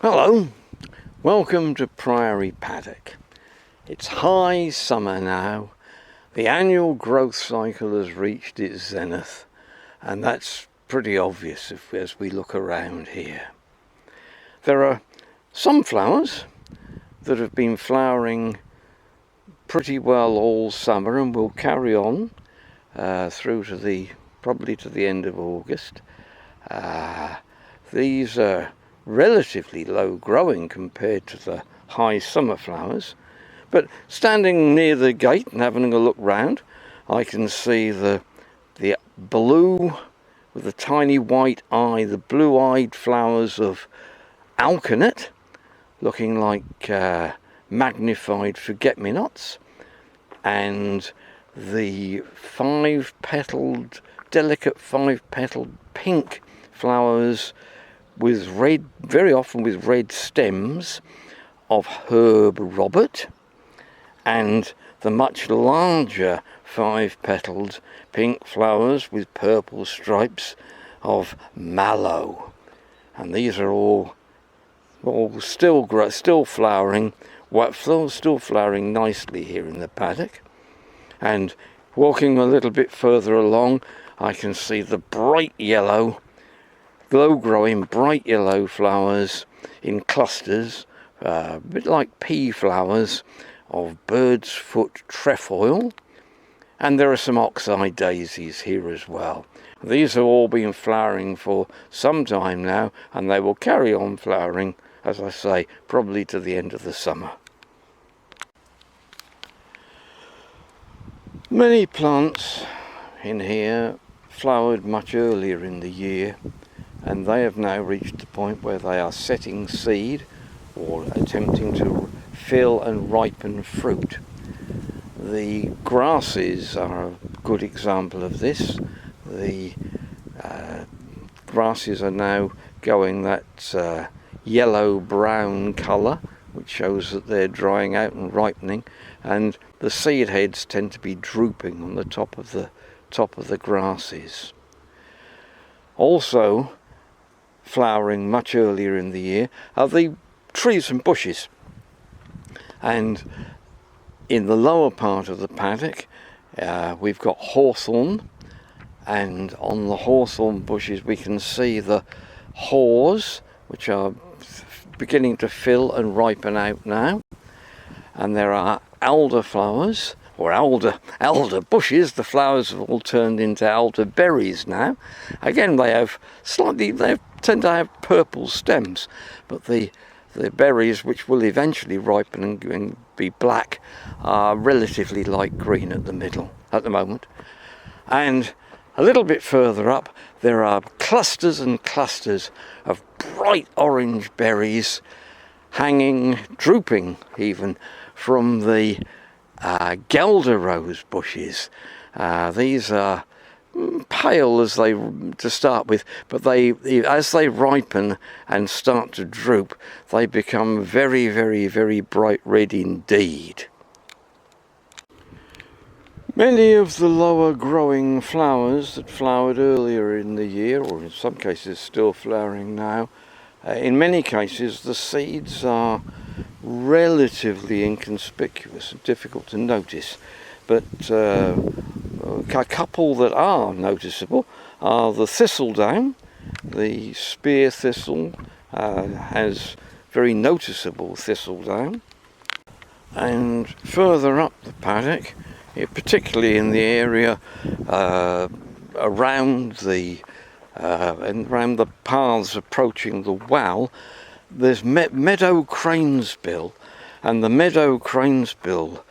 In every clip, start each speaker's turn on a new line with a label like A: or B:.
A: Hello, welcome to Priory Paddock. It's high summer now. The annual growth cycle has reached its zenith, and that's pretty obvious as we look around here. There are some flowers that have been flowering pretty well all summer and will carry on through to probably to the end of August. These are relatively low growing compared to the high summer flowers, but standing near the gate and having a look round, I can see the blue with the tiny white eye, the blue-eyed flowers of alkanet, looking like magnified forget-me-nots, and the delicate five-petaled pink flowers with red, very often with red stems, of Herb Robert, and the much larger five-petaled pink flowers with purple stripes of Mallow. And these are all still flowering, still flowering nicely here in the paddock. And walking a little bit further along, I can see the bright yellow, low-growing bright yellow flowers in clusters, a bit like pea flowers, of bird's foot trefoil, and there are some oxeye daisies here as well. These have all been flowering for some time now, and they will carry on flowering, as I say, probably to the end of the summer. Many plants in here flowered much earlier in the year, and they have now reached the point where they are setting seed or attempting to fill and ripen fruit. The grasses are a good example of this. The grasses are now going that yellow-brown colour, which shows that they're drying out and ripening, and the seed heads tend to be drooping on the top of the grasses. Also flowering much earlier in the year are the trees and bushes, and in the lower part of the paddock we've got hawthorn, and on the hawthorn bushes we can see the haws, which are beginning to fill and ripen out now, and there are alder flowers, or alder bushes. The flowers have all turned into alder berries now. Again, they tend to have purple stems, but the berries, which will eventually ripen and be black, are relatively light green at the moment. And a little bit further up, there are clusters and clusters of bright orange berries hanging, drooping even, from the Guelder rose bushes. These are pale to start with, but as they ripen and start to droop, they become very, very, very bright red indeed. Many of the lower growing flowers that flowered earlier in the year, or in some cases still flowering now, in many cases the seeds are relatively inconspicuous and difficult to notice, but a couple that are noticeable are the thistledown. The spear thistle has very noticeable thistledown, and further up the paddock, particularly in the area around the paths approaching the well, there's meadow cranesbill, and the meadow cranesbill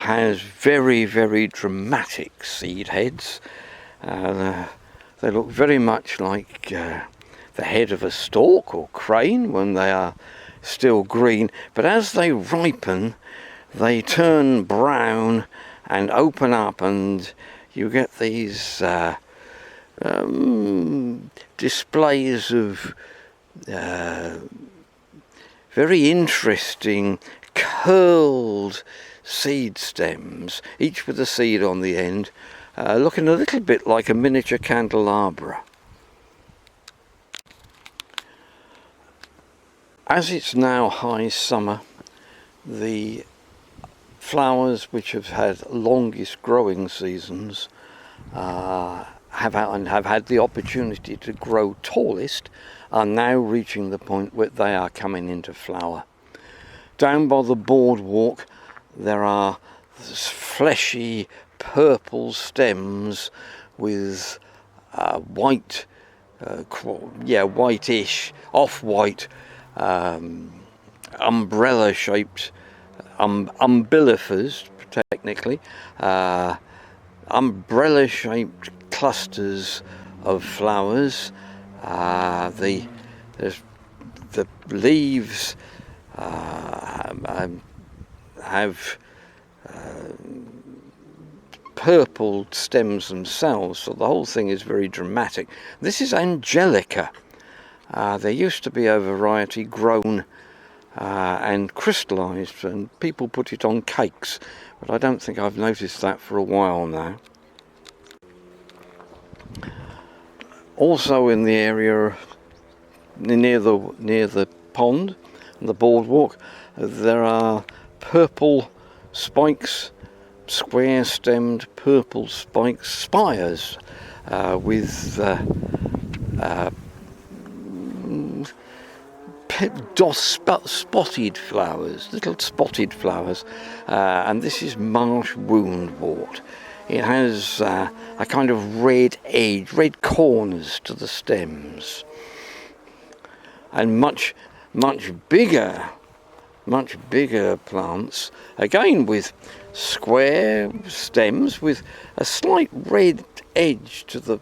A: has very, very dramatic seed heads. They look very much like the head of a stork or crane when they are still green, but as they ripen they turn brown and open up, and you get these displays of very interesting curled seed stems, each with a seed on the end, looking a little bit like a miniature candelabra. As it's now high summer, the flowers which have had longest growing seasons have had the opportunity to grow tallest are now reaching the point where they are coming into flower. Down by the boardwalk there are fleshy purple stems with white, whitish, off-white, umbrella-shaped umbellifers, technically, umbrella-shaped clusters of flowers. The leaves have purple stems themselves, so the whole thing is very dramatic. This is Angelica. There used to be a variety grown and crystallised, and people put it on cakes, but I don't think I've noticed that for a while now. Also in the area near the pond and the boardwalk, there are purple spikes, square-stemmed purple spires with spotted flowers, little spotted flowers, and this is marsh woundwort. It has a kind of red edge, red corners to the stems, and much bigger plants, again with square stems with a slight red edge to the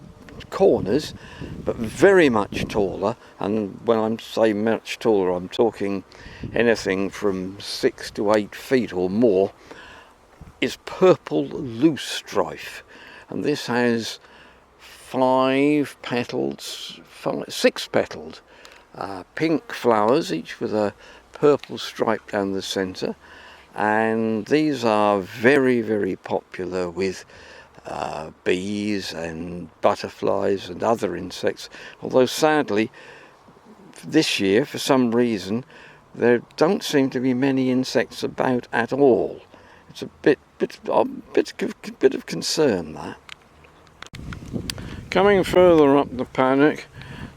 A: corners, but very much taller. And when I say much taller, I'm talking anything from 6 to 8 feet or more, is purple loosestrife, and this has 6 petaled pink flowers, each with a purple stripe down the centre, and these are very, very popular with bees and butterflies and other insects, although sadly this year for some reason there don't seem to be many insects about at all. It's a bit of concern, that. Coming further up the paddock,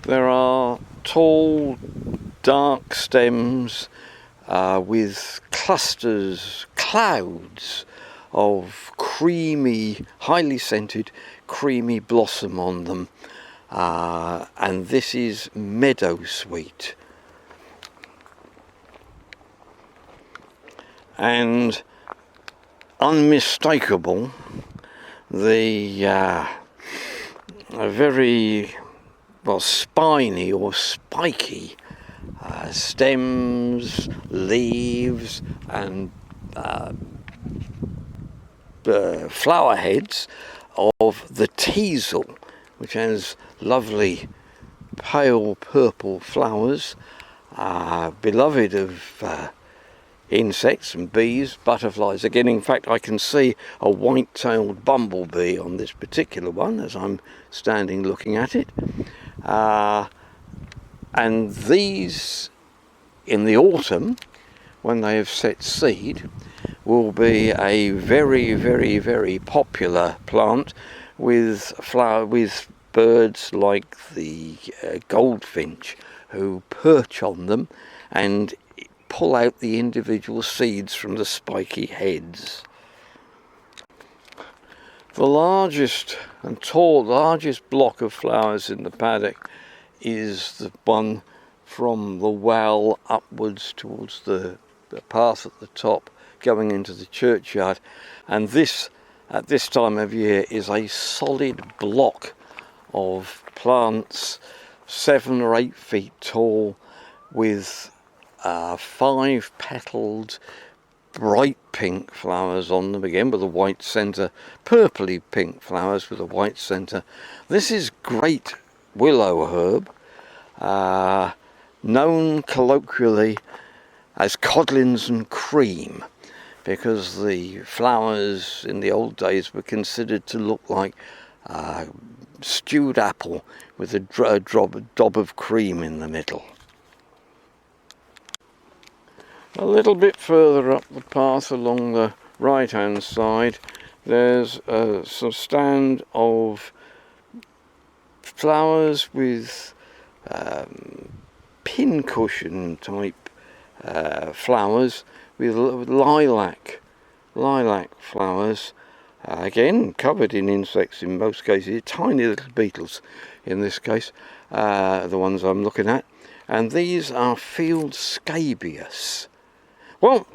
A: there are tall dark stems with clouds of creamy, highly scented, creamy blossom on them, and this is meadowsweet. And unmistakable, the very spiny or spiky stems, leaves, and flower heads of the teasel, which has lovely pale purple flowers, beloved of insects and bees, butterflies. Again, in fact, I can see a white-tailed bumblebee on this particular one as I'm standing looking at it. And these, in the autumn, when they have set seed, will be a very, very, very popular plant with birds like the goldfinch, who perch on them and pull out the individual seeds from the spiky heads. The largest block of flowers in the paddock is the one from the well upwards towards the path at the top going into the churchyard, and this at this time of year is a solid block of plants 7 or 8 feet tall with 5-petaled bright pink flowers on them, again with a white centre, purpley pink flowers with a white centre. This is great willow herb, known colloquially as codlins and cream, because the flowers in the old days were considered to look like stewed apple with a daub of cream in the middle. A little bit further up the path along the right hand side, there's some stand of flowers with pincushion type flowers with lilac flowers, again covered in insects in most cases, tiny little beetles in this case, the ones I'm looking at, and these are field scabious. Well,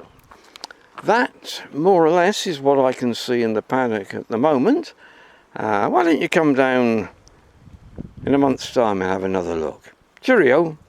A: that more or less is what I can see in the paddock at the moment. Why don't you come down in a month's time and have another look. Cheerio.